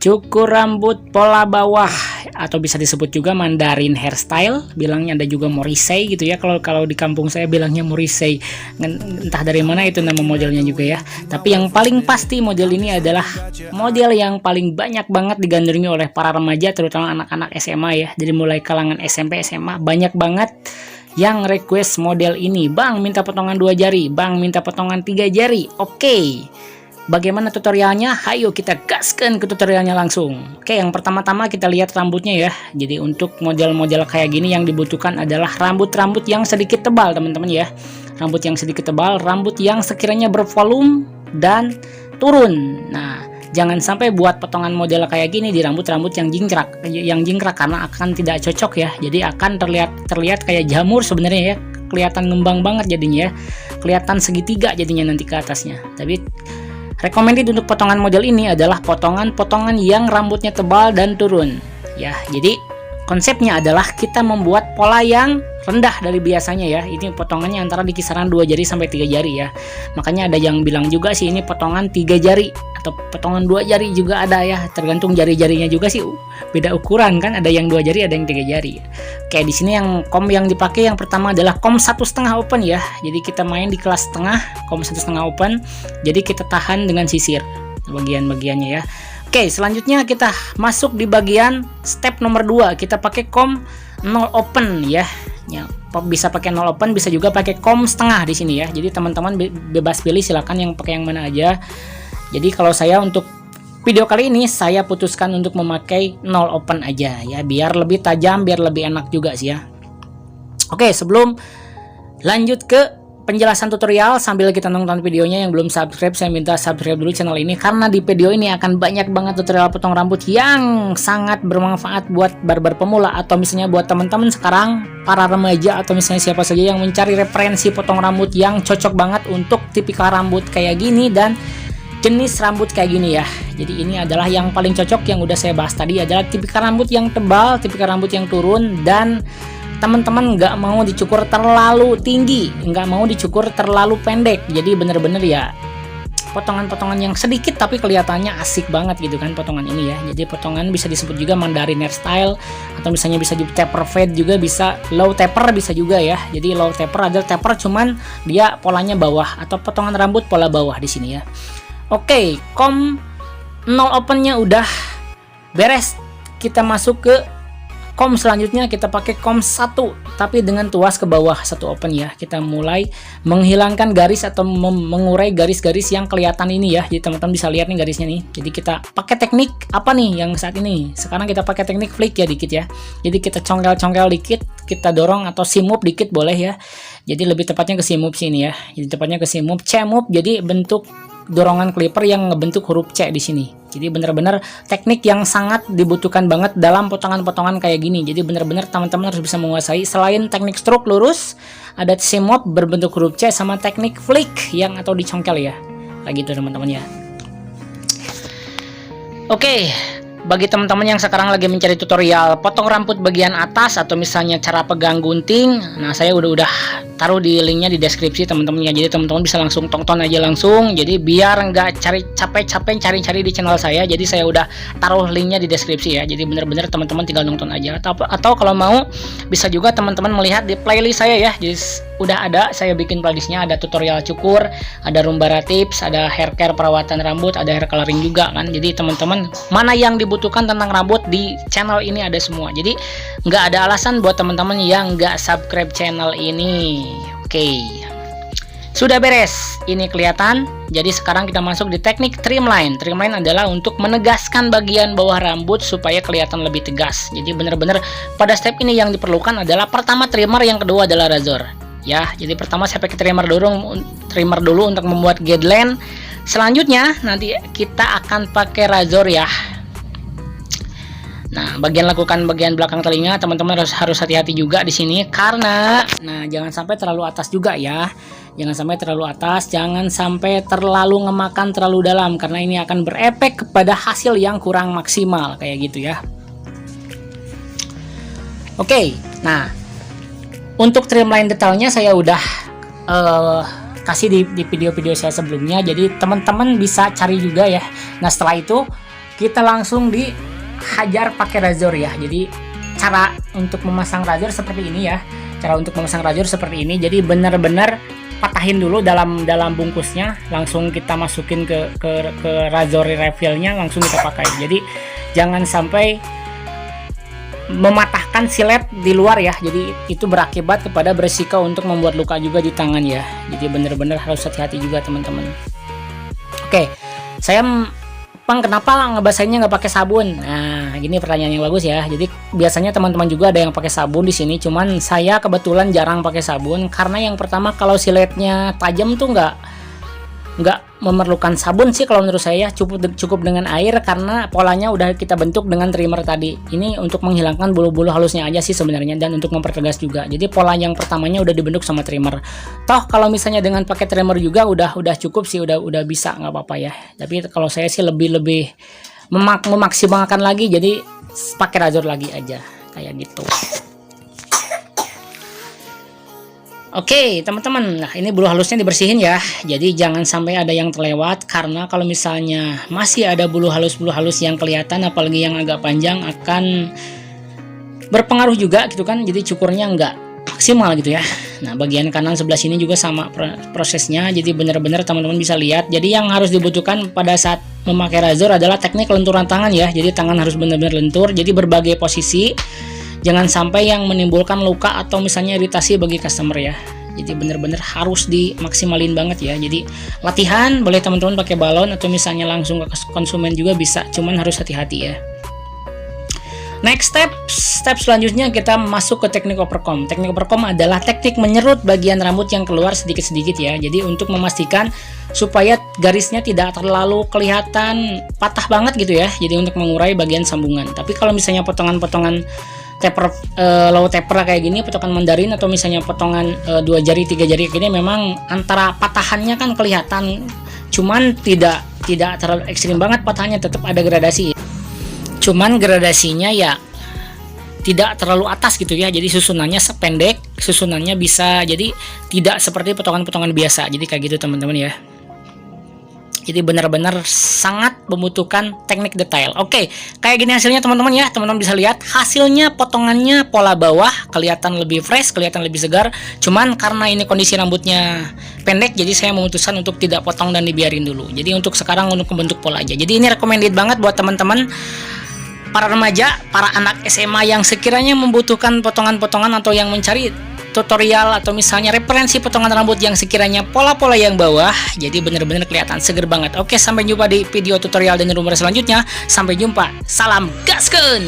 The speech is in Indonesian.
cukur rambut pola bawah atau bisa disebut juga Mandarin hairstyle, bilangnya ada juga Morrissey gitu ya. Kalau di kampung saya bilangnya Morrissey, entah dari mana itu nama modelnya juga ya. Tapi yang paling pasti model ini adalah model yang paling banyak banget digandrungi oleh para remaja, terutama anak-anak SMA ya. Jadi mulai kalangan SMP, SMA banyak banget yang request model ini. Bang, minta potongan 2 jari, bang minta potongan 3 jari. Oke. Bagaimana tutorialnya? Ayo kita gaskan ke tutorialnya langsung. Oke, yang pertama-tama kita lihat rambutnya ya. Jadi untuk model-model kayak gini yang dibutuhkan adalah rambut-rambut yang sedikit tebal teman-teman ya. Rambut yang sedikit tebal, rambut yang sekiranya bervolume dan turun. Nah, jangan sampai buat potongan model kayak gini di rambut-rambut yang jingkrak karena akan tidak cocok ya. Jadi akan terlihat kayak jamur sebenarnya ya. Kelihatan ngembang banget jadinya ya. Kelihatan segitiga jadinya nanti ke atasnya. Tapi recommended untuk potongan model ini adalah potongan-potongan yang rambutnya tebal dan turun ya. Jadi konsepnya adalah kita membuat pola yang rendah dari biasanya ya. Ini potongannya antara di kisaran 2 jari sampai 3 jari ya. Makanya ada yang bilang juga sih ini potongan 3 jari atau potongan 2 jari juga ada ya. Tergantung jari-jarinya juga sih beda ukuran kan. Ada yang 2 jari, ada yang 3 jari. Oke, di sini yang kom yang dipakai yang pertama adalah kom 1,5 open ya. Jadi kita main di kelas setengah, kom 1,5 open. Jadi kita tahan dengan sisir bagian-bagiannya ya. Oke, selanjutnya kita masuk di bagian step nomor 2. Kita pakai kom 0 open ya. Bisa pakai 0 open, bisa juga pakai kom setengah di sini ya. Jadi teman-teman bebas pilih, silakan yang pakai yang mana aja. Jadi kalau saya untuk video kali ini saya putuskan untuk memakai 0 open aja ya, biar lebih tajam, biar lebih enak juga sih ya. Oke, sebelum lanjut ke penjelasan tutorial sambil kita nonton videonya, yang belum subscribe saya minta subscribe dulu channel ini, karena di video ini akan banyak banget tutorial potong rambut yang sangat bermanfaat buat barber pemula atau misalnya buat teman-teman sekarang para remaja atau misalnya siapa saja yang mencari referensi potong rambut yang cocok banget untuk tipikal rambut kayak gini dan jenis rambut kayak gini ya. Jadi ini adalah yang paling cocok yang udah saya bahas tadi, adalah tipikal rambut yang tebal, tipikal rambut yang turun, dan teman-teman nggak mau dicukur terlalu tinggi, nggak mau dicukur terlalu pendek. Jadi bener-bener ya potongan-potongan yang sedikit tapi kelihatannya asik banget gitu kan potongan ini ya. Jadi potongan bisa disebut juga Mandarin hairstyle, atau misalnya bisa di taper fade juga, bisa low taper bisa juga ya. Jadi low taper adalah taper cuman dia polanya bawah, atau potongan rambut pola bawah di sini ya. Oke, kom 0 opennya udah beres. Kita masuk ke kom selanjutnya. Kita pakai kom 1 tapi dengan tuas ke bawah 1 open ya. Kita mulai menghilangkan garis atau mengurai garis-garis yang kelihatan ini ya. Jadi teman-teman bisa lihat nih garisnya nih. Jadi kita pakai teknik apa nih yang saat ini? Sekarang kita pakai teknik flick ya dikit ya. Jadi kita congkel-congkel dikit, kita dorong atau C-move dikit boleh ya. Jadi lebih tepatnya ke C-move sini ya. Jadi tepatnya ke C-move, C-move, jadi bentuk dorongan clipper yang ngebentuk huruf C di sini. Jadi benar-benar teknik yang sangat dibutuhkan banget dalam potongan-potongan kayak gini. Jadi benar-benar teman-teman harus bisa menguasai. Selain teknik stroke lurus, ada C-move berbentuk huruf C, sama teknik flick yang atau dicongkel ya. Kayak gitu teman-teman ya. Oke, bagi teman-teman yang sekarang lagi mencari tutorial potong rambut bagian atas atau misalnya cara pegang gunting, nah saya udah taruh di linknya di deskripsi teman-teman ya. Jadi teman-teman bisa langsung tonton aja langsung. Jadi biar nggak capek-capek cari-cari di channel saya, jadi saya udah taruh linknya di deskripsi ya. Jadi bener-bener teman-teman tinggal nonton aja, atau kalau mau bisa juga teman-teman melihat di playlist saya ya. Jadi udah ada, saya bikin playlistnya, ada tutorial cukur, ada rumbara tips, ada hair care perawatan rambut, ada hair coloring juga kan. Jadi teman-teman mana yang dibutuhkan tentang rambut di channel ini ada semua. Jadi nggak ada alasan buat teman-teman yang nggak subscribe channel ini. Oke, sudah beres, ini kelihatan. Jadi sekarang kita masuk di teknik trimline. Trimline adalah untuk menegaskan bagian bawah rambut supaya kelihatan lebih tegas. Jadi benar-benar pada step ini yang diperlukan adalah pertama trimmer, yang kedua adalah razor ya. Jadi pertama saya pakai trimmer dulu untuk membuat guideline. Selanjutnya nanti kita akan pakai razor ya. Nah, lakukan bagian belakang telinga, teman-teman harus hati-hati juga di sini, karena nah jangan sampai terlalu atas juga ya. Jangan sampai terlalu atas, jangan sampai terlalu ngemakan terlalu dalam, karena ini akan berefek kepada hasil yang kurang maksimal kayak gitu ya. Oke, nah untuk trimline detailnya saya udah kasih di video-video saya sebelumnya, jadi teman-teman bisa cari juga ya. Nah setelah itu kita langsung dihajar pakai razor ya. Jadi cara untuk memasang razor seperti ini ya. Jadi benar-benar patahin dulu dalam bungkusnya, langsung kita masukin ke razor refillnya, langsung kita pakai. Jadi jangan sampai mematahkan silet di luar ya. Jadi itu berakibat kepada berisiko untuk membuat luka juga di tangan ya. Jadi benar-benar harus hati-hati juga teman-teman. Oke, saya kenapa ngebasahinnya nggak pakai sabun? Nah, gini pertanyaan yang bagus ya. Jadi biasanya teman-teman juga ada yang pakai sabun di sini. Cuman saya kebetulan jarang pakai sabun karena yang pertama kalau siletnya tajam tuh nggak memerlukan sabun sih kalau menurut saya. Cukup dengan air karena polanya udah kita bentuk dengan trimmer tadi. Ini untuk menghilangkan bulu-bulu halusnya aja sih sebenarnya dan untuk mempertegas juga. Jadi pola yang pertamanya udah dibentuk sama trimmer. Toh kalau misalnya dengan pakai trimmer juga udah cukup sih, udah bisa, nggak apa-apa ya. Tapi kalau saya sih lebih memaksimalkan lagi, jadi pakai razor lagi aja kayak gitu. Oke teman-teman, nah ini bulu halusnya dibersihin ya. Jadi jangan sampai ada yang terlewat, karena kalau misalnya masih ada bulu halus yang kelihatan, apalagi yang agak panjang, akan berpengaruh juga gitu kan. Jadi cukurnya nggak maksimal gitu ya. Nah bagian kanan sebelah sini juga sama prosesnya. Jadi benar-benar teman-teman bisa lihat. Jadi yang harus dibutuhkan pada saat memakai razor adalah teknik lenturan tangan ya. Jadi tangan harus benar-benar lentur, jadi berbagai posisi. Jangan sampai yang menimbulkan luka atau misalnya iritasi bagi customer ya. Jadi benar-benar harus dimaksimalin banget ya. Jadi latihan boleh teman-teman pakai balon atau misalnya langsung ke konsumen juga bisa, cuman harus hati-hati ya. Next step selanjutnya kita masuk ke teknik overcomb. Teknik overcomb adalah teknik menyerut bagian rambut yang keluar sedikit-sedikit ya. Jadi untuk memastikan supaya garisnya tidak terlalu kelihatan patah banget gitu ya. Jadi untuk mengurai bagian sambungan. Tapi kalau misalnya potongan-potongan taper low taper kayak gini, potongan mandarin atau misalnya potongan 2 jari 3 jari kayak gini, memang antara patahannya kan kelihatan, cuman tidak terlalu ekstrim banget patahannya, tetap ada gradasi. Cuman gradasinya ya tidak terlalu atas gitu ya. Jadi susunannya sependek, susunannya bisa jadi tidak seperti potongan-potongan biasa. Jadi kayak gitu teman-teman ya. Jadi benar-benar sangat membutuhkan teknik detail. Oke, kayak gini hasilnya teman-teman ya. Teman-teman bisa lihat hasilnya, potongannya pola bawah kelihatan lebih fresh, kelihatan lebih segar. Cuman karena ini kondisi rambutnya pendek, jadi saya memutuskan untuk tidak potong dan dibiarin dulu. Jadi untuk sekarang untuk membentuk pola aja. Jadi ini recommended banget buat teman-teman para remaja, para anak SMA yang sekiranya membutuhkan potongan-potongan atau yang mencari tutorial atau misalnya referensi potongan rambut yang sekiranya pola-pola yang bawah, jadi benar-benar kelihatan seger banget. Oke, sampai jumpa di video tutorial dan rumor selanjutnya. Sampai jumpa, salam gaskeun.